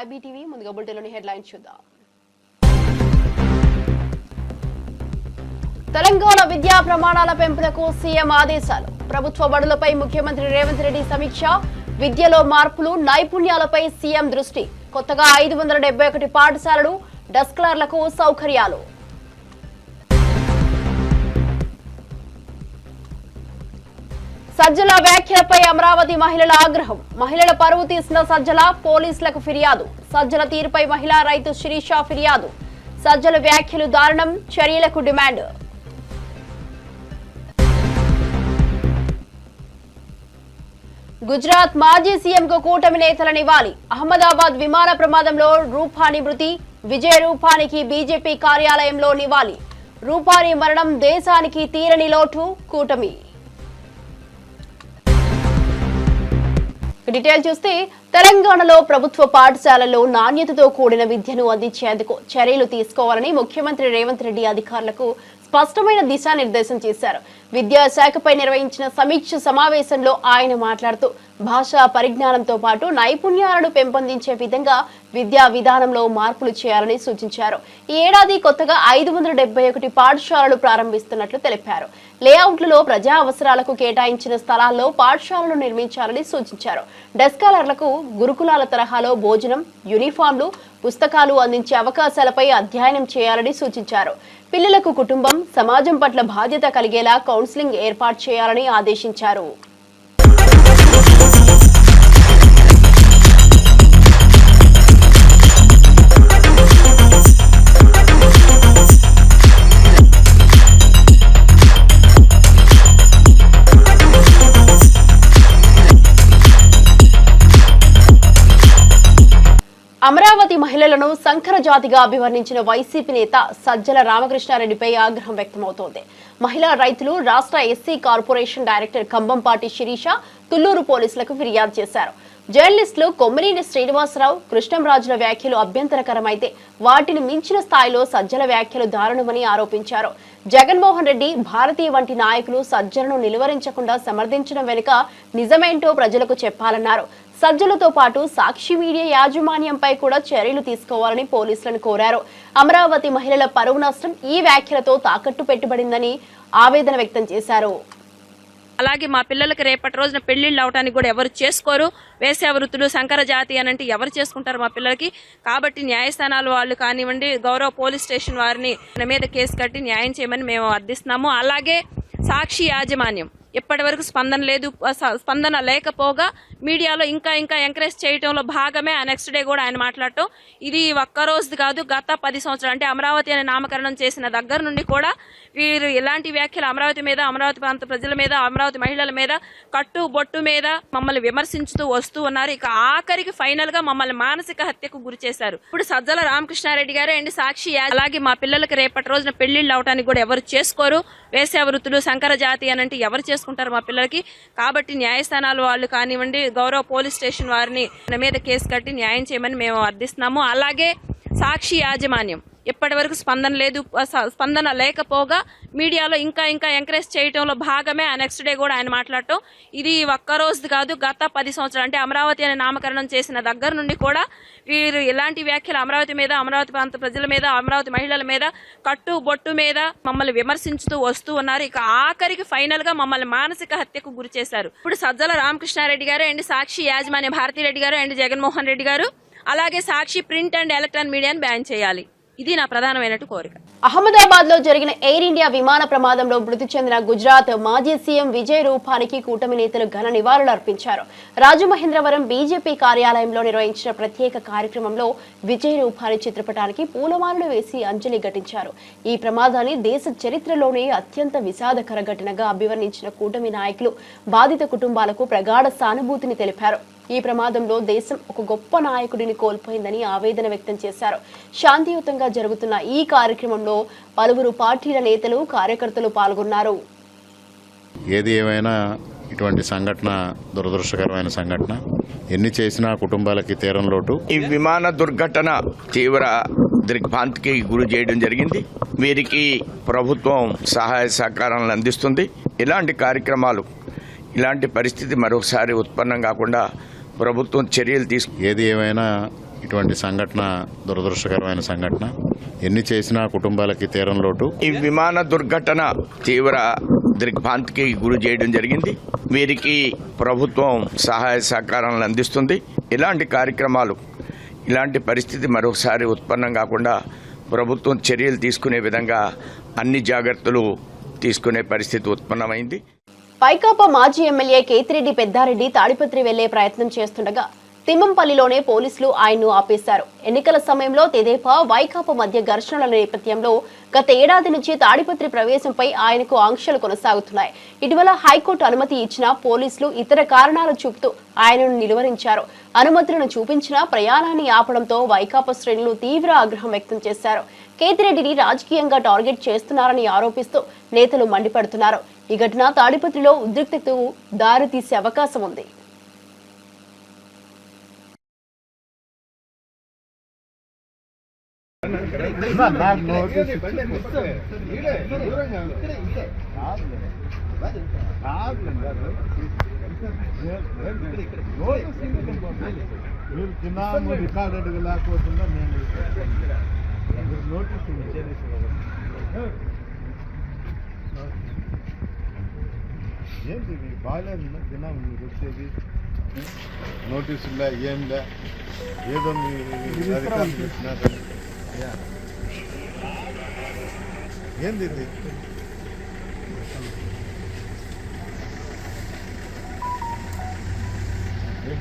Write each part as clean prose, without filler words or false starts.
IBTV ముందుగా బులెటిన్లోని headlines చూద్దాం. తెలంగాణ విద్యా ప్రమాణాల పెంపునకు సీఎం ఆదేశాలు. ప్రభుత్వ బడులపై ముఖ్యమంత్రి రేవంత్ రెడ్డి సమీక్ష. విద్యలో మార్పులు, నైపుణ్యాలపై సీఎం దృష్టి. కొత్తగా 571 పాఠశాలలు, డెస్క్లర్లకు సౌకర్యాలు. సజ్జల వ్యాఖ్యలపై అమరావతి మహిళల ఆగ్రహం. మహిళల పరువు తీసిన సజ్జల, పోలీసులకు ఫిర్యాదు. సజ్జల తీరుపై మహిళా రైతు శిరీష ఫిర్యాదు. సజ్జల వ్యాఖ్యలు దారుణం, చర్యలకు డిమాండ్. గుజరాత్ మాజీ సీఎంకు కూటమి నేతల నివాళి. అహ్మదాబాద్ విమాన ప్రమాదంలో రూపానీ మృతి. విజయ రూపానికి బీజేపీ కార్యాలయంలో నివాళి. రూపానీ మరణం దేశానికి తీరని లోటు, కూటమి. డీటెయిల్ చూస్తే తెలంగాణలో ప్రభుత్వ పాఠశాలల్లో నాణ్యతతో కూడిన విద్యను అందించేందుకు చర్యలు తీసుకోవాలని ముఖ్యమంత్రి రేవంత్ రెడ్డి అధికారులకు స్పష్టమైన దిశానిర్దేశం చేశారు. విద్యాశాఖపై నిర్వహించిన సమీక్ష సమావేశంలో ఆయన మాట్లాడుతూ భాషా పరిజ్ఞానంతో పాటు నైపుణ్యాలను పెంపొందించే విధంగా విద్యా విధానంలో మార్పులు చేయాలని సూచించారు. ఈ ఏడాది కొత్తగా 571 పాఠశాలలు ప్రారంభిస్తున్నట్లు తెలిపారు. లేఅవుట్లలో ప్రజా అవసరాలకు కేటాయించిన స్థలాల్లో పాఠశాలలు నిర్మించాలని సూచించారు. డెస్కాలర్లకు గురుకులాల తరహాలో భోజనం, యూనిఫామ్లు, పుస్తకాలు అందించే అవకాశాలపై అధ్యయనం చేయాలని సూచించారు. పిల్లలకు కుటుంబం, సమాజం పట్ల బాధ్యత కలిగేలా కౌన్సిలింగ్ ఏర్పాటు చేయాలని ఆదేశించారు. అమరావతి మహిళలను సంకర జాతిగా అభివర్ణించిన వైసీపీ నేత సజ్జల రామకృష్ణారెడ్డిపై ఆగ్రహం వ్యక్తమవుతోంది. మహిళా రైతులు రాష్ట్ర SC corporation director Kambampati Sirisha Thullur పోలీసులకు ఫిర్యాదు చేశారు. జర్నలిస్టులు కొమ్మినేని శ్రీనివాసరావు, కృష్ణంరాజుల వ్యాఖ్యలు అభ్యంతరకరమైతే వాటిని మించిన స్థాయిలో సజ్జల వ్యాఖ్యలు దారుణమని ఆరోపించారు. జగన్మోహన్ రెడ్డి, భారతీయ వంటి నాయకులు సజ్జలను నిలువరించకుండా సమర్థించడం వెనుక నిజమేంటో ప్రజలకు చెప్పాలన్నారు. సజ్జలతో పాటు సాక్షి మీడియా యాజమాన్యంపై కూడా చర్యలు తీసుకోవాలని పోలీసులను కోరారు. అమరావతి మహిళల పరువు నష్టం ఈ వ్యాఖ్యలతో తాకట్టు పెట్టబడిందని ఆవేదన వ్యక్తం చేశారు. అలాగే మా పిల్లలకి రేపటి రోజున పెళ్లిళ్ళు అవడానికి కూడా ఎవరు చేసుకోరు. వేశ్య వృత్తులు, సంకర జాతి అని అంటే ఎవరు చేసుకుంటారు మా పిల్లలకి? కాబట్టి న్యాయస్థానాలు వాళ్ళు కానివ్వండి, గౌరవ పోలీస్ స్టేషన్ వారిని మన మీద కేసు కట్టి న్యాయం చేయమని మేము అర్థిస్తున్నాము. అలాగే సాక్షి యాజమాన్యం ఇప్పటి వరకు స్పందన లేకపోగా మీడియాలో ఇంకా ఎంకరేజ్ చేయడంలో భాగమే ఆ నెక్స్ట్ డే కూడా ఆయన మాట్లాడటం. ఇది ఒక్కరోజు కాదు, గత 10 సంవత్సరాలు అంటే అమరావతి అనే నామకరణం చేసిన దగ్గర నుండి కూడా వీరు ఇలాంటి వ్యాఖ్యలు అమరావతి మీద, అమరావతి ప్రాంత ప్రజల మీద, అమరావతి మహిళల మీద, కట్టు బొట్టు మీద మమ్మల్ని విమర్శించుతూ వస్తూ ఉన్నారు. ఇక ఆఖరికి ఫైనల్ గా మమ్మల్ని మానసిక హత్యకు గురి చేశారు. ఇప్పుడు సజ్జల రామకృష్ణారెడ్డి గారు అండ్ సాక్షి, అలాగే మా పిల్లలకి రేపటి రోజున పెళ్లిళ్ళు అవడానికి కూడా ఎవరు చేసుకోరు. వేశ్య వృత్తులు, సంకర జాతి అని అంటే ఎవరు చేసుకుంటారు మా పిల్లలకి? కాబట్టి న్యాయస్థానాలు వాళ్ళు కానివ్వండి, గౌరవ పోలీస్ స్టేషన్ వారిని మన మీద కేసు కట్టి న్యాయం చేయమని మేము అర్థిస్తున్నాము. అలాగే సాక్షి యాజమాన్యం ఇప్పటి వరకు స్పందన లేకపోగా మీడియాలో ఇంకా ఎంకరేజ్ చేయడంలో భాగమే ఆ నెక్స్ట్ డే కూడా ఆయన మాట్లాడటం. ఇది ఒక్కరోజు కాదు, గత 10 సంవత్సరాలు అంటే అమరావతి అనే నామకరణం చేసిన దగ్గర నుండి కూడా వీరు ఇలాంటి వ్యాఖ్యలు అమరావతి మీద, అమరావతి ప్రాంత ప్రజల మీద, అమరావతి మహిళల మీద, కట్టు బొట్టు మీద మమ్మల్ని విమర్శించుతూ వస్తూ ఉన్నారు. ఇక ఆఖరికి ఫైనల్ గా మమ్మల్ని మానసిక హత్యకు గురి చేశారు. ఇప్పుడు సజ్జల రామకృష్ణారెడ్డి గారు అండ్ సాక్షి యాజమాన్య భారతీ రెడ్డి గారు అండ్ జగన్మోహన్ రెడ్డి గారు, అలాగే సాక్షి ప్రింట్ అండ్ ఎలక్ట్రానిక్ మీడియాను బ్యాన్ చేయాలి. ఇది నా ప్రధానమైన కోరిక. అహ్మదాబాద్ లో జరిగిన ఎయిర్ ఇండియా విమాన ప్రమాదంలో మృతి చెందిన గుజరాత్ మాజీ సీఎం విజయ్ రూపానికి కూటమి నేతలు ఘన నివాళులు అర్పించారు. రాజమహేంద్రవరం బీజేపీ కార్యాలయంలో నిర్వహించిన ప్రత్యేక కార్యక్రమంలో విజయ్ రూపాని చిత్రపటానికి పూలమాలలు వేసి అంజలి ఘటించారు. ఈ ప్రమాదాన్ని దేశ చరిత్రలోనే అత్యంత విషాదకర ఘటనగా అభివర్ణించిన కూటమి నాయకులు బాధిత కుటుంబాలకు ప్రగాఢ సానుభూతిని తెలిపారు. ఈ ప్రమాదంలో దేశం ఒక గొప్ప నాయకుడిని కోల్పోయిందని ఆవేదన వ్యక్తం చేశారు. శాంతియుతంగా జరుగుతున్న ఈ కార్యక్రమంలో పలువురు పార్టీల నేతలు, కార్యకర్తలు పాల్గొన్నారు. ఏది ఏమైనా ఇటువంటి సంఘటన దురదృష్టకరమైన సంఘటన. ఎన్ని చేసినా కుటుంబాలకి తీరం లోటు. ఈ విమాన దుర్ఘటన తీవ్ర దిగ్భ్రాంతికి గురి చేయడం జరిగింది. వీరికి ప్రభుత్వం సహాయ సహకారాలను అందిస్తుంది. ఇలాంటి కార్యక్రమాలు, ఇలాంటి పరిస్థితి మరొకసారి ఉత్పన్నం కాకుండా ప్రభుత్వం చర్యలు తీసుకు. ఏది ఏమైనా ఇటువంటి సంఘటన దురదృష్టకరమైన సంఘటన. ఎన్ని చేసినా కుటుంబాలకి తీరం లోటు. ఈ విమాన దుర్ఘటన తీవ్ర దిగ్భ్రాంతికి గురి చేయడం జరిగింది. వీరికి ప్రభుత్వం సహాయ సహకారాలను అందిస్తుంది. ఇలాంటి కార్యక్రమాలు, ఇలాంటి పరిస్థితి మరొకసారి ఉత్పన్నం కాకుండా ప్రభుత్వం చర్యలు తీసుకునే విధంగా అన్ని జాగ్రత్తలు తీసుకునే పరిస్థితి ఉత్పన్నమైంది. వైకాపా మాజీ ఎమ్మెల్యే కేతిరెడ్డి పెద్దారెడ్డి తాడిపత్రి వెళ్లే ప్రయత్నం చేస్తుండగా తిమ్మంపల్లిలోనే పోలీసులు ఆయన్ను ఆపేశారు. ఎన్నికల సమయంలో తెదేపా వైకాపా మధ్య ఘర్షణల నేపథ్యంలో గత ఏడాది నుంచి తాడిపత్రి ప్రవేశంపై ఆయనకు ఆంక్షలు కొనసాగుతున్నాయి. ఇటీవల హైకోర్టు అనుమతి ఇచ్చినా పోలీసులు ఇతర కారణాలు చూపుతూ ఆయనను నిలువరించారు. అనుమతులను చూపించినా ప్రయాణాన్ని ఆపడంతో వైకాపా శ్రేణులు తీవ్ర ఆగ్రహం వ్యక్తం చేశారు. కేతిరెడ్డిని రాజకీయంగా టార్గెట్ చేస్తున్నారని ఆరోపిస్తూ నేతలు మండిపడుతున్నారు. ఈ ఘటన తాడిపత్రిలో ఉద్రిక్తతకు దారితీసే అవకాశం ఉంది. మీరు చిన్న రికార్డెడ్ లేకపోతుందా నేను నోటీస్ ఏంటి బాగాలేదు చిన్న మీరు వచ్చేది నోటీసులే ఏంలే ఏదో మీరు ఏంది ఇది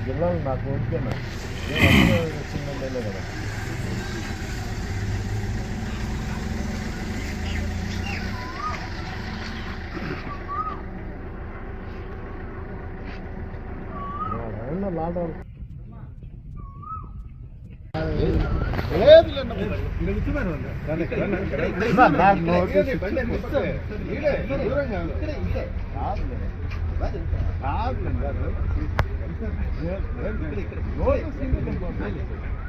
జిల్లాలో నాకు ఓకేనా వచ్చిందంటే కదా లాడాలి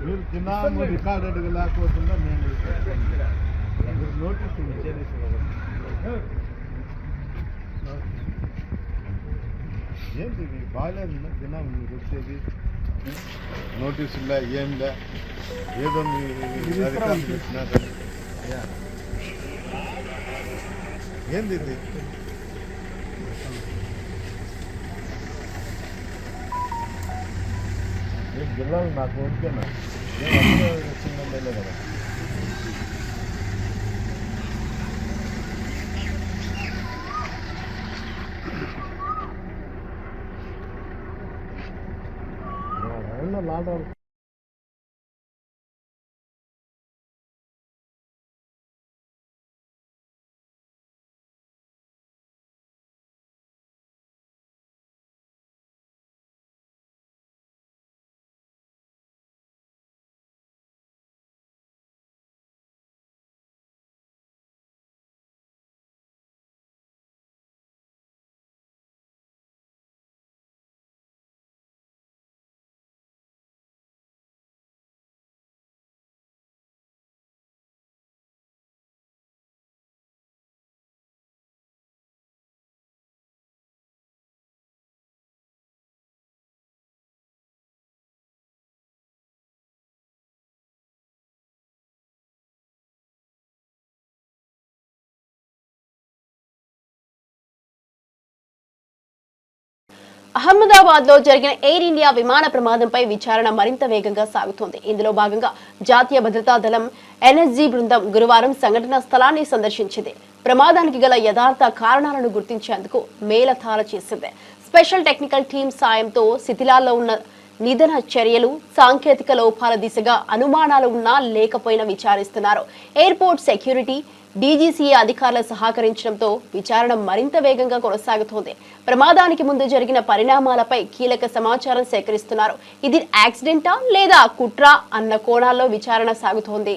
మీరు చిన్న రికార్డెడ్ లేకపోతుందా నేను నోటీస్ ఏంటి బాగాలేదు చిన్న మీరు వచ్చేది నోటీసులే ఏంలే ఏదో మీరు ఏంది ఇది జిల్లాలో నాకు ఓకేనా వచ్చిందంటే కదా లాడాలి అహ్మదాబాద్ లో జరిగిన ఎయిర్ ఇండియా విమాన ప్రమాదంపై విచారణ మరింత వేగంగా సాగుతోంది. ఇందులో భాగంగా జాతీయ భద్రతా దళం ఎన్ఎస్జీ బృందం గురువారం సంఘటనా స్థలాన్ని సందర్శించింది. ప్రమాదానికి గల యథార్థ కారణాలను గుర్తించేందుకు మేలథార చేసింది. స్పెషల్ టెక్నికల్ టీం సాయంతో శిథిలాల్లో ఉన్న నిధన చర్యలు, సాంకేతిక లోపాల దిశగా అనుమానాలు ఉన్నా లేకపోయినా విచారిస్తున్నారు. ఎయిర్పోర్ట్ సెక్యూరిటీ, డీజీసీఏ అధికారులు సహకరించడంతో విచారణ మరింత వేగంగా కొనసాగుతోంది. ప్రమాదానికి ముందు జరిగిన పరిణామాలపై కీలక సమాచారం సేకరిస్తున్నారు. ఇది యాక్సిడెంటా లేదా కుట్రా అన్న కోణాల్లో విచారణ సాగుతోంది.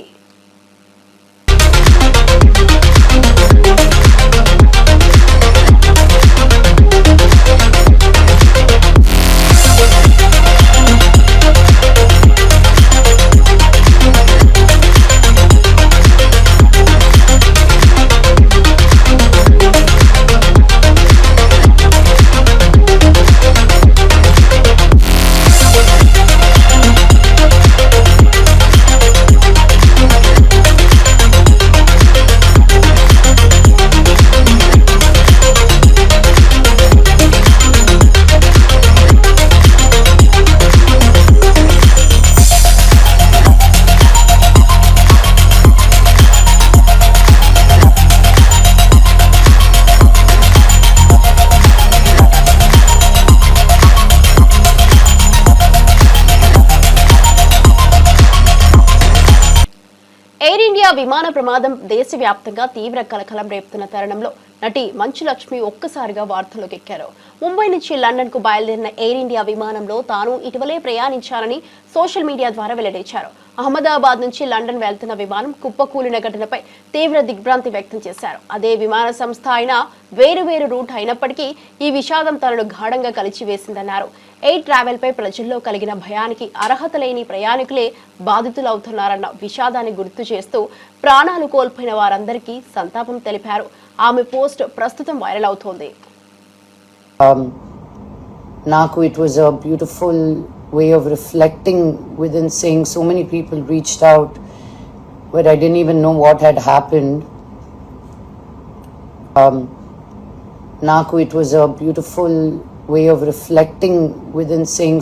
ఇండియా విమాన ప్రమాదం దేశవ్యాప్తంగా తీవ్ర కలకలం రేపుతున్న తరుణంలో నటి మంచు లక్ష్మి ఒక్కసారిగా వార్తల్లోకి ఎక్కారు. ముంబై నుంచి లండన్ కు బయలుదేరిన ఎయిర్ ఇండియా విమానంలో తాను ఇటీవలే ప్రయాణించారని సోషల్ మీడియా ద్వారా వెల్లడించారు. అహ్మదాబాద్ నుంచి లండన్ వెళ్తున్న విమానం కుప్పకూలిన ఘటనపై తీవ్ర దిగ్భ్రాంతి వ్యక్తం చేశారు. అదే విమాన సంస్థ అయినా వేరు రూట్ అయినప్పటికీ ఈ విషాదం తనను గాఢంగా కలిచివేసిందన్నారు. ఎయిర్ ట్రావెల్ పై ప్రజల్లో కలిగిన భయానికి అర్హత లేని ప్రయాణికులే బాధితులవుతున్నారన్న విషాదాన్ని గుర్తు చేస్తూ ప్రాణాలు కోల్పోయిన వారందరికీ సంతాపం తెలిపారు. ఆమె పోస్ట్ ప్రస్తుతం వైరల్ అవుతోంది. Naku, it was a beautiful way of reflecting within saying so many people reached out where I didn't even know what had happened. Naku, it was a beautiful way of reflecting within saying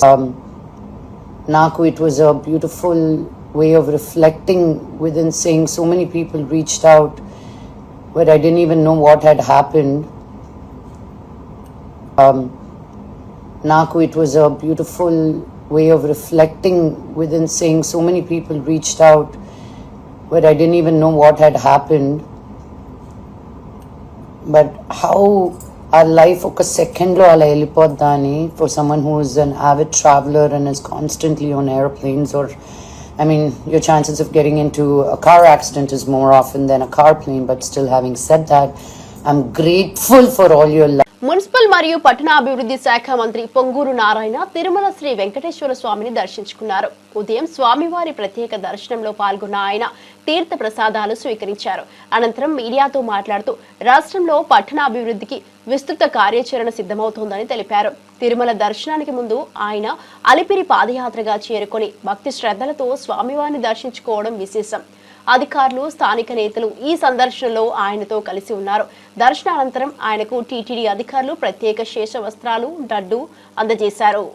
Naku, it was a beautiful way of reflecting within saying so many people reached out where I didn't even know what had happened. Naku, it was a beautiful way of reflecting within saying so many people reached out where I didn't even know what had happened. But how our life oka second lo ala elipodani for someone who is an avid traveler and is constantly on airplanes, or I mean your chances of getting into a car accident is more often than a car plane. But still, having said that, I'm grateful for all your love. Municipal మరియు పట్టణాభివృద్ధి శాఖ మంత్రి పొంగూరు నారాయణ తిరుమల శ్రీ వెంకటేశ్వర స్వామిని దర్శించుకున్నారు. ఉదయం స్వామివారి ప్రత్యేక దర్శనంలో పాల్గొన్న ఆయన తీర్థ ప్రసాదాలు స్వీకరించారు. అనంతరం మీడియాతో మాట్లాడుతూ రాష్ట్రంలో పట్టణాభివృద్ధికి విస్తృత కార్యాచరణ సిద్ధమవుతోందని తెలిపారు. తిరుమల దర్శనానికి ముందు ఆయన అలిపిరి పాదయాత్రగా చేరుకొని భక్తి శ్రద్ధలతో స్వామివారిని దర్శించుకోవడం విశేషం. అధికారులు, స్థానిక నేతలు ఈ సందర్శనలో ఆయనతో కలిసి ఉన్నారు. దర్శనానంతరం ఆయనకు టీటీడీ అధికారులు ప్రత్యేక శేష వస్త్రాలు, లడ్డు అందజేశారు.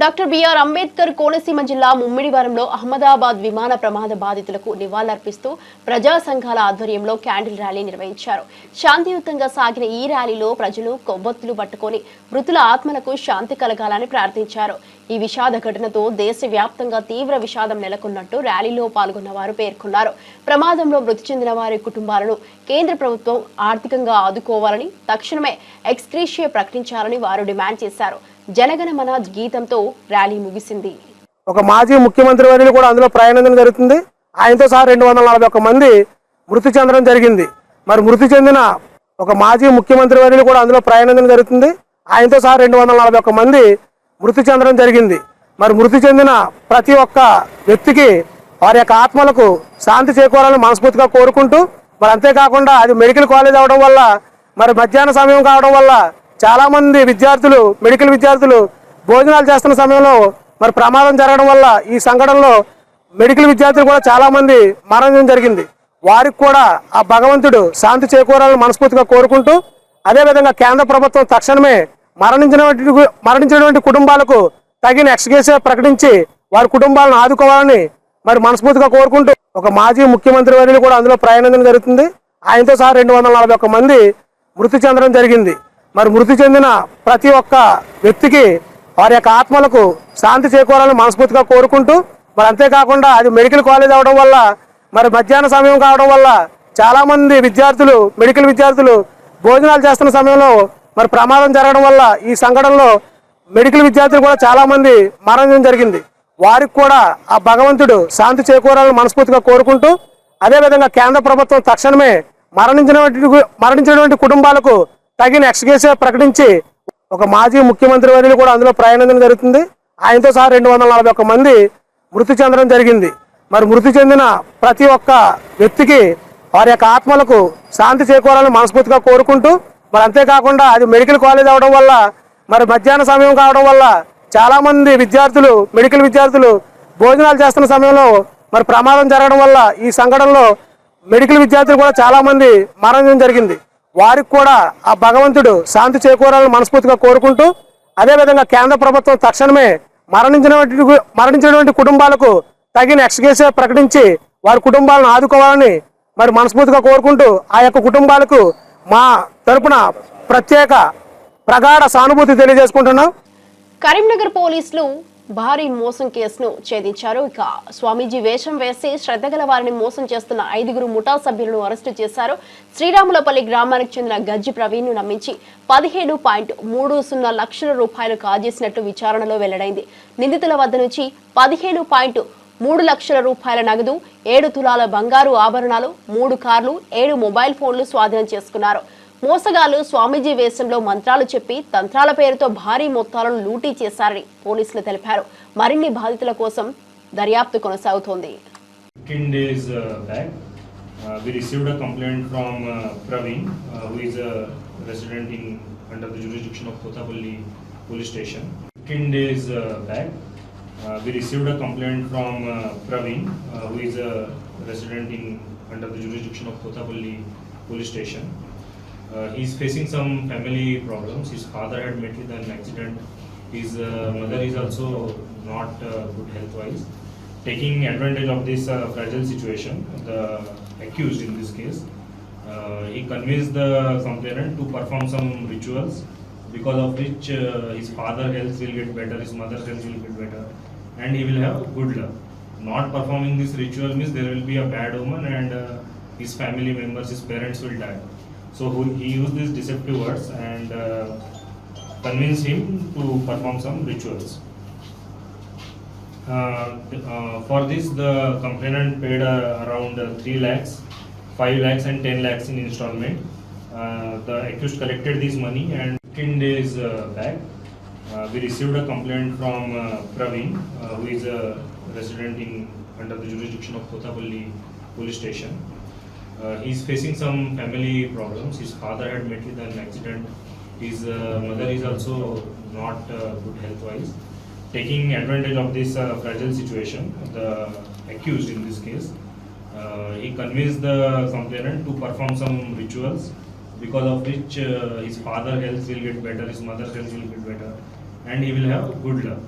డాక్టర్ బిఆర్ అంబేద్కర్ కోనసీమ జిల్లా ముమ్మిడివరంలో అహ్మదాబాద్ విమాన ప్రమాద బాధితులకు నివాళులర్పిస్తూ ప్రజా సంఘాల ఆధ్వర్యంలో క్యాండిల్ ర్యాలీ నిర్వహించారు. శాంతియుతంగా సాగిన ఈ ర్యాలీలో ప్రజలు కొవ్వొత్తులు పట్టుకొని మృతుల ఆత్మలకు శాంతి కలగాలని ప్రార్థించారు. ఈ విషాద ఘటనతో దేశవ్యాప్తంగా తీవ్ర విషాదం నెలకొన్నట్టు ర్యాలీలో పాల్గొన్న వారు పేర్కొన్నారు. ప్రమాదంలో మృతి చెందిన వారి కుటుంబాలను కేంద్ర ప్రభుత్వం ఆర్థికంగా ఆదుకోవాలని, తక్షణమే ఎక్స్గ్రేషియా ప్రకటించాలని వారు డిమాండ్ చేశారు. జనగణమన గీతంతో ర్యాలీ ముగిసింది. ఒక మాజీ ముఖ్యమంత్రి వర్యులు కూడా అందులో ప్రయాణం జరుగుతుంది. ఆయనతో సహా 241 మంది మృతి చెందడం జరిగింది. మరి మృతి చెందిన ఒక మాజీ ముఖ్యమంత్రి వర్యులు కూడా అందులో ప్రయాణం జరుగుతుంది. ఆయనతో సహా 241 మంది మృతి చెందడం జరిగింది. మరి మృతి చెందిన ప్రతి ఒక్క వ్యక్తికి వారి యొక్క ఆత్మలకు శాంతి చేకూరాలని మనస్ఫూర్తిగా కోరుకుంటూ, మరి అంతేకాకుండా అది మెడికల్ కాలేజ్ అవడం వల్ల, మరి మధ్యాహ్న సమయం కావడం వల్ల చాలామంది విద్యార్థులు, మెడికల్ విద్యార్థులు భోజనాలు చేస్తున్న సమయంలో మరి ప్రమాదం జరగడం వల్ల ఈ సంఘటనలో మెడికల్ విద్యార్థులు కూడా చాలామంది మరణం జరిగింది. వారికి కూడా ఆ భగవంతుడు శాంతి చేకూరాలని మనస్ఫూర్తిగా కోరుకుంటూ, అదేవిధంగా కేంద్ర ప్రభుత్వం తక్షణమే మరణించినటువంటి కుటుంబాలకు తగిన ఎక్స్గ్రేషియా ప్రకటించి వారి కుటుంబాలను ఆదుకోవాలని మరి మనస్ఫూర్తిగా కోరుకుంటూ, ఒక మాజీ ముఖ్యమంత్రి వర్యులు కూడా అందులో ప్రయాణించడం జరుగుతుంది. ఆయనతో సహా 241 మంది మృతి చెందడం జరిగింది. మరి మృతి చెందిన ప్రతి ఒక్క వ్యక్తికి వారి యొక్క ఆత్మలకు శాంతి చేకూరాలని మనస్ఫూర్తిగా కోరుకుంటూ, మరి అంతేకాకుండా అది మెడికల్ కాలేజ్ అవడం వల్ల, మరి మధ్యాహ్న సమయం కావడం వల్ల చాలామంది విద్యార్థులు, మెడికల్ విద్యార్థులు భోజనాలు చేస్తున్న సమయంలో మరి ప్రమాదం జరగడం వల్ల ఈ సంఘటనలో మెడికల్ విద్యార్థులు కూడా చాలామంది మరణం జరిగింది. వారికి కూడా ఆ భగవంతుడు శాంతి చేకూరాలని మనస్ఫూర్తిగా కోరుకుంటూ, అదేవిధంగా కేంద్ర ప్రభుత్వం తక్షణమే మరణించినటువంటి కుటుంబాలకు తగిన ఎక్స్గ్రేషియా ప్రకటించి ఒక మాజీ ముఖ్యమంత్రి వర్యులు కూడా అందులో ప్రయాణించడం జరుగుతుంది. ఆయనతో సహా 241 మంది మృతి చెందడం జరిగింది. మరి మృతి చెందిన ప్రతి ఒక్క వ్యక్తికి వారి యొక్క ఆత్మలకు శాంతి చేకూరాలని మనస్ఫూర్తిగా కోరుకుంటూ, మరి అంతేకాకుండా అది మెడికల్ కాలేజ్ అవడం వల్ల, మరి మధ్యాహ్న సమయం కావడం వల్ల చాలామంది విద్యార్థులు, మెడికల్ విద్యార్థులు భోజనాలు చేస్తున్న సమయంలో మరి ప్రమాదం జరగడం వల్ల ఈ సంఘటనలో మెడికల్ విద్యార్థులు కూడా చాలామంది మరణం జరిగింది. వారికి కూడా ఆ భగవంతుడు శాంతి చేకూరాలని మనస్ఫూర్తిగా కోరుకుంటూ, అదేవిధంగా కేంద్ర ప్రభుత్వం తక్షణమే మరణించినటువంటి కుటుంబాలకు తగిన ఎక్స్గ్రేషియా ప్రకటించి వారి కుటుంబాలను ఆదుకోవాలని మరి మనస్ఫూర్తిగా కోరుకుంటూ, ఆ యొక్క కుటుంబాలకు మా తరపున ప్రగాఢ సానుభూతి తెలియజేసుకుంటున్నాం. కరీంనగర్ పోలీసులు భారీ మోసం కేసును ఛేదించారు. ఇక స్వామీజీ వేషం వేసి శ్రద్ధగల వారిని మోసం చేస్తున్న 5 ముఠా సభ్యులను అరెస్టు చేశారు. శ్రీరాములపల్లి గ్రామానికి చెందిన గజ్జి ప్రవీణ్ ను నమ్మించి 15.30 లక్షల రూపాయలు కాజేసినట్లు విచారణలో వెల్లడైంది. నిందితుల వద్ద నుంచి 15.3 లక్షల రూపాయల నగదు, 7 తులాల బంగారు ఆభరణాలు, 3 కార్లు, 7 మొబైల్ ఫోన్లు స్వాధీనం చేసుకున్నారు. మోసగాళ్లు స్వామీజీ వేషంలో మంత్రాలు చెప్పి తంత్రాల పేరుతో భారీ మొత్తాలను లూటీ చేశారని పోలీసులు తెలిపారు. మరిన్ని బాధితుల కోసం దర్యాప్తు కొనసాగుతోంది. 15 days back, we received a complaint from Praveen, who is a resident under the jurisdiction of Kotapalli police station. 15 days back, we received a complaint from Praveen, who is a resident under the jurisdiction of Kotapalli police station. He is facing some family problems. His father had met with an accident. His mother is also not good health-wise. Taking advantage of this fragile situation, the accused in this case, he convinced the complainant to perform some rituals, because of which his father's health will get better, his mother's health will get better, and he will have good luck. Not performing this ritual means there will be a bad omen, and his family members, his parents will die. So he used these deceptive words and convinced him to perform some rituals. For this, the complainant paid around 3 lakhs, 5 lakhs and 10 lakhs in installment. The accused collected this money, and 15 days back, we received a complaint from Praveen, who is a resident under the jurisdiction of Kotapalli police station. He is facing some family problems. His father had met with an accident. His mother is also not good health-wise. Taking advantage of this fragile situation, the accused in this case, he convinced the complainant to perform some rituals, because of which his father's health will get better, his mother's health will get better, and he will have good luck.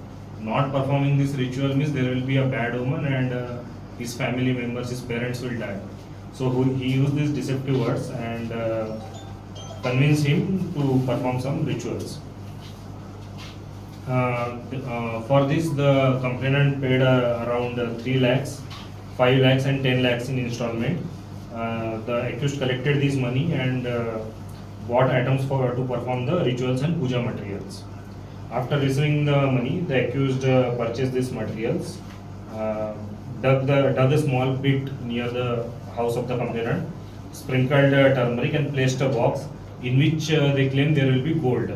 Not performing this ritual means there will be a bad omen, and his family members, his parents will die. So he used these deceptive words and convinced him to perform some rituals. For this, the complainant paid around 3 lakhs, 5 lakhs and 10 lakhs in installment. The accused collected this money and bought items to perform the rituals and puja materials. After receiving the money, the accused purchased these materials, dug a small pit near the house of the complainant, sprinkled turmeric and placed a box in which they claimed there will be gold.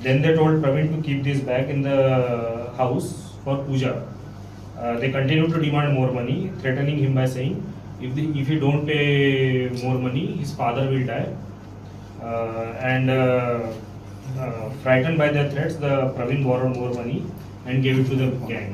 Then they told Praveen to keep this bag in the house for puja. They continue to demand more money, threatening him by saying, if he don't pay more money, his father will die. Frightened by their threats, the Praveen borrowed more money and gave it to the gang.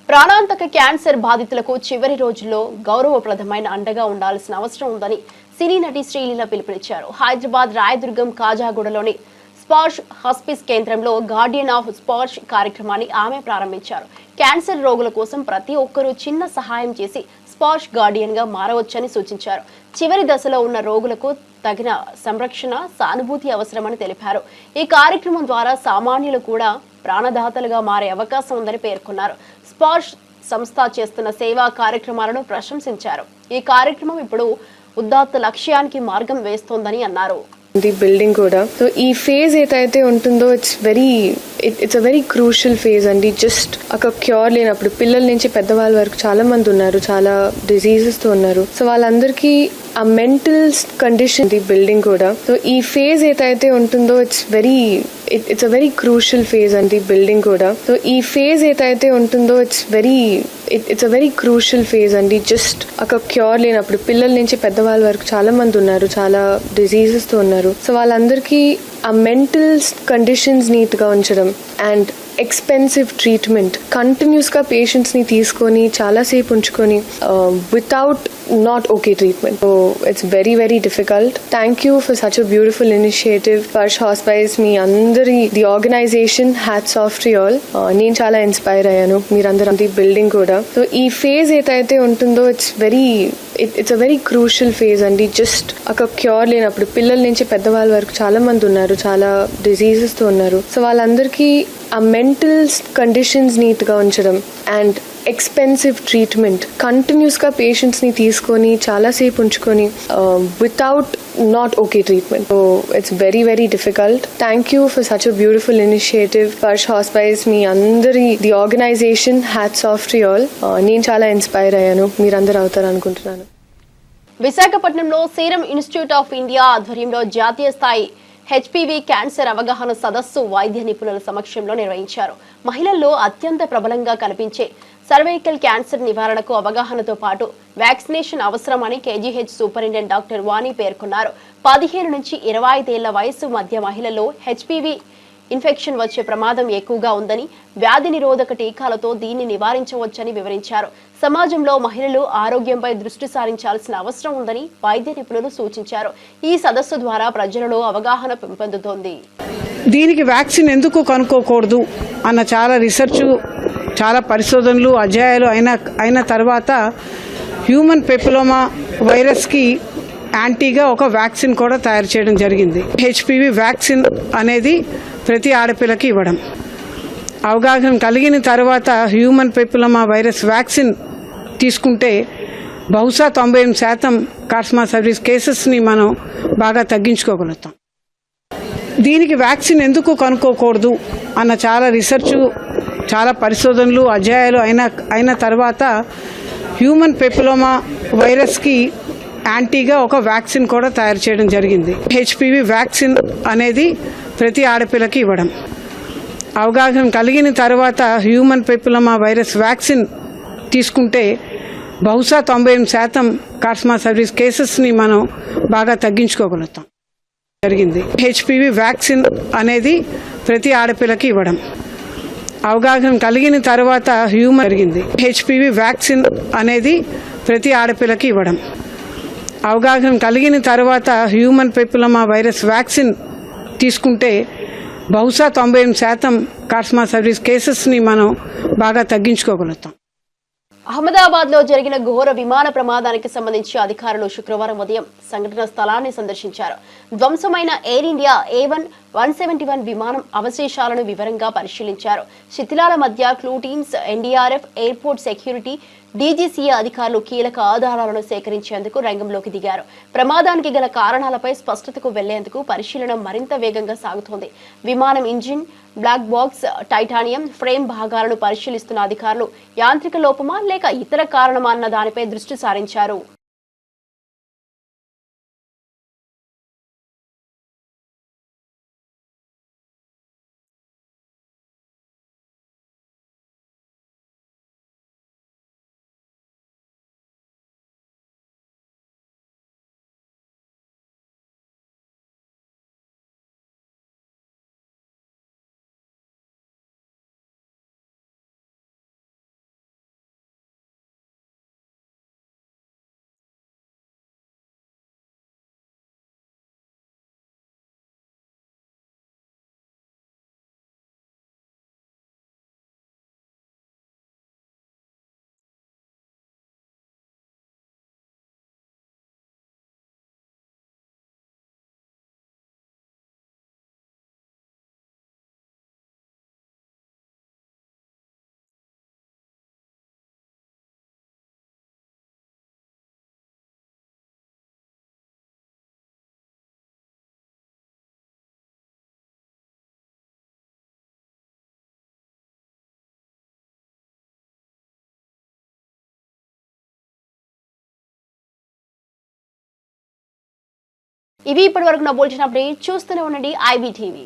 ప్రాణాంతక cancer బాధితులకు చివరి రోజుల్లో గౌరవప్రదమైన అండగా ఉండాల్సిన అవసరం ఉందని సినీ నటి శ్రీలీల పిలుపునిచ్చారు. హైదరాబాద్ రాయదుర్గం కాజాగూడలోని స్పాష్ హాస్పిస్ కేంద్రంలో గార్డియన్ ఆఫ్ స్పాష్ కార్యక్రమాన్ని ఆమె ప్రారంభించారు. క్యాన్సర్ రోగుల కోసం ప్రతి ఒక్కరూ చిన్న సహాయం చేసి స్పాష్ గార్డియన్ గా మారవచ్చని సూచించారు. చివరి దశలో ఉన్న రోగులకు తగిన సంరక్షణ, సానుభూతి అవసరమని తెలిపారు. ఈ కార్యక్రమం ద్వారా సామాన్యులు కూడా ప్రాణదాతలుగా మారే అవకాశం ఉందని పేర్కొన్నారు. స్పాష్ సంస్థ చేస్తున్న సేవా కార్యక్రమాలను ప్రశంసించారు. ఈ కార్యక్రమం ఇప్పుడు ఉదాత్త లక్ష్యానికి మార్గం వేస్తోందని అన్నారు. ది బిల్డింగ్ కూడా సో ఈ ఫేజ్ ఏదైతే ఉంటుందో it's a very crucial phase అండి. జస్ట్ ఒక క్యూర్ లేనప్పుడు పిల్లల నుంచి పెద్దవాళ్ళ వరకు చాలా మంది ఉన్నారు, చాలా డిజీజెస్ తో ఉన్నారు. సో వాళ్ళందరికీ ఆ మెంటల్ కండిషన్ ది బిల్డింగ్ కూడా సో ఈ ఫేజ్ ఏదైతే ఉంటుందో it's a very crucial phase అండి. బిల్డింగ్ కూడా సో ఈ ఫేజ్ ఏదైతే ఉంటుందో it's a very crucial phase అండి. జస్ట్ ఒక క్యూర్ లేనప్పుడు పిల్లల నుంచి పెద్దవాళ్ళ వరకు చాలా మంది ఉన్నారు, చాలా డిజీజెస్ తో ఉన్నారు. సో వాళ్ళందరికీ ఆ మెంటల్ కండిషన్స్ నీట్ గా ఉంచడం అండ్ ఎక్స్పెన్సివ్ ట్రీట్మెంట్ కంటిన్యూస్ గా పేషెంట్స్ ని తీసుకొని చాలాసేపు ఉంచుకొని without not okay treatment. So it's very very difficult. Thank you for such a beautiful initiative Sparsh hospice. మీ అందరి the organization hats off to all. నేను చాలా ఇన్స్పైర్ అయ్యాను మీరందరూ. ది బిల్డింగ్ కూడా సో ఈ ఫేజ్ ఏదైతే ఉంటుందో it's a very crucial phase అండి. జస్ట్ ఒక క్యూర్ లేనప్పుడు పిల్లల నుంచి పెద్దవాళ్ళ వరకు చాలా మంది ఉన్నారు, చాలా డిజీజెస్ తో ఉన్నారు. సో వాళ్ళందరికీ ఆ మెంటల్ కండిషన్స్ నీట్ గా ఉంచడం అండ్ ఎక్స్పెన్సివ్ ట్రీట్మెంట్ కంటిన్యూస్ గా పేషెంట్స్ ని తీసుకొని చాలాసేపు ఉంచుకొని without not okay treatment. So it's very very difficult. Thank you for such a beautiful initiative Sparsh hospice. మీ అందరి the organization hats off to all. నేను చాలా ఇన్స్పైర్ అయ్యాను మీరందరూ అవుతారు అనుకుంటున్నాను. విశాఖపట్నంలో సీరం ఇన్స్టిట్యూట్ ఆఫ్ ఇండియా ఆధ్వర్యంలో జాతీయ స్థాయి హెచ్పివి క్యాన్సర్ అవగాహన సదస్సు వైద్య నిపుణుల సమక్షంలో నిర్వహించారు. మహిళల్లో అత్యంత ప్రబలంగా కనిపించే సర్వైకల్ క్యాన్సర్ నివారణకు అవగాహనతో పాటు వ్యాక్సినేషన్ అవసరమని కేజీహెచ్ సూపరింటెండెంట్ డాక్టర్ వాణి పేర్కొన్నారు. 15 నుంచి 25 ఏళ్ల వయసు మధ్య మహిళల్లో హెచ్పివి ఇన్ఫెక్షన్ వచ్చే ప్రమాదం ఎక్కువగా ఉందని, వ్యాధి నిరోధక టీకాలతో దీన్ని నివారించవచ్చని వివరించారు. సమాజంలో మహిళలు ఆరోగ్యంపై దృష్టి సారించాల్సిన అవసరం ఉందని వైద్య నిపుణులు సూచించారు. ఈ సదస్సు ద్వారా ప్రజలలో అవగాహన పెంపొందుతోంది. దీనికి వ్యాక్సిన్ ఎందుకు కనుక్కోకూడదు అన్న చాలా రీసెర్చ్, చాలా పరిశోధనలు, అధ్యాయాలు అయిన తర్వాత హ్యూమన్ పెపిలోమా వైరస్కి యాంటీగా ఒక వ్యాక్సిన్ కూడా తయారు చేయడం జరిగింది. హెచ్పివి వ్యాక్సిన్ అనేది ప్రతి ఆడపిల్లకి ఇవ్వడం. అవగాహన కలిగిన తర్వాత హ్యూమన్ పెపిలోమా వైరస్ వ్యాక్సిన్ తీసుకుంటే బహుశా 98% కార్సినోమా సర్వీస్ కేసెస్ని మనం బాగా తగ్గించుకోగలుగుతాం. దీనికి వ్యాక్సిన్ ఎందుకు కనుక్కోకూడదు అన్న చాలా రీసెర్చ్, చాలా పరిశోధనలు, అధ్యాయాలు అయిన తర్వాత హ్యూమన్ పెపిలోమా వైరస్కి యాంటీగా ఒక వ్యాక్సిన్ కూడా తయారు చేయడం జరిగింది. హెచ్పివి వ్యాక్సిన్ అనేది ప్రతి ఆడపిల్లకి ఇవ్వడం. అవగాహన కలిగిన తర్వాత హ్యూమన్ పెపిలోమా వైరస్ వ్యాక్సిన్ తీసుకుంటే బహుశా 98% కార్సినోమా సర్వీస్ కేసెస్ని మనం బాగా తగ్గించుకోగలుగుతాం జరిగింది. హెచ్పివి వ్యాక్సిన్ అనేది ప్రతి ఆడపిల్లకి ఇవ్వడం. అవగాహన కలిగిన తర్వాత హ్యూమన్ జరిగింది. హెచ్పివి వ్యాక్సిన్ అనేది ప్రతి ఆడపిల్లకి ఇవ్వడం. అవగాహన కలిగిన తర్వాత హ్యూమన్ పెపిలోమా వైరస్ వ్యాక్సిన్ తీసుకుంటే బహుశా 98% కార్సినోమా సర్వీస్ కేసెస్ని మనం బాగా తగ్గించుకోగలుగుతాం. అహ్మదాబాద్ లో జరిగిన ఘోర విమాన ప్రమాదానికి సంబంధించి అధికారులు శుక్రవారం ఉదయం సంఘటన స్థలాన్ని సందర్శించారు. ధ్వంసమైన ఎయిర్ ఇండియా A171 విమానం అవశేషాలను వివరంగా పరిశీలించారు. శిథిలాల మధ్య clue teams, NDRF, airport security, DGCA అధికారులు కీలక ఆధారాలను సేకరించేందుకు రంగంలోకి దిగారు. ప్రమాదానికి గల కారణాలపై స్పష్టతకు వెళ్లేందుకు పరిశీలన మరింత వేగంగా సాగుతోంది. విమానం engine, black box, titanium frame భాగాలను పరిశీలిస్తున్న అధికారులు యాంత్రిక లోపమా లేక ఇతర కారణమా అన్న దానిపై దృష్టి సారించారు. ఇవి ఇప్పటివరకు నా బులెటిన్ అప్డేట్ చూస్తూనే ఉండండి IBTV.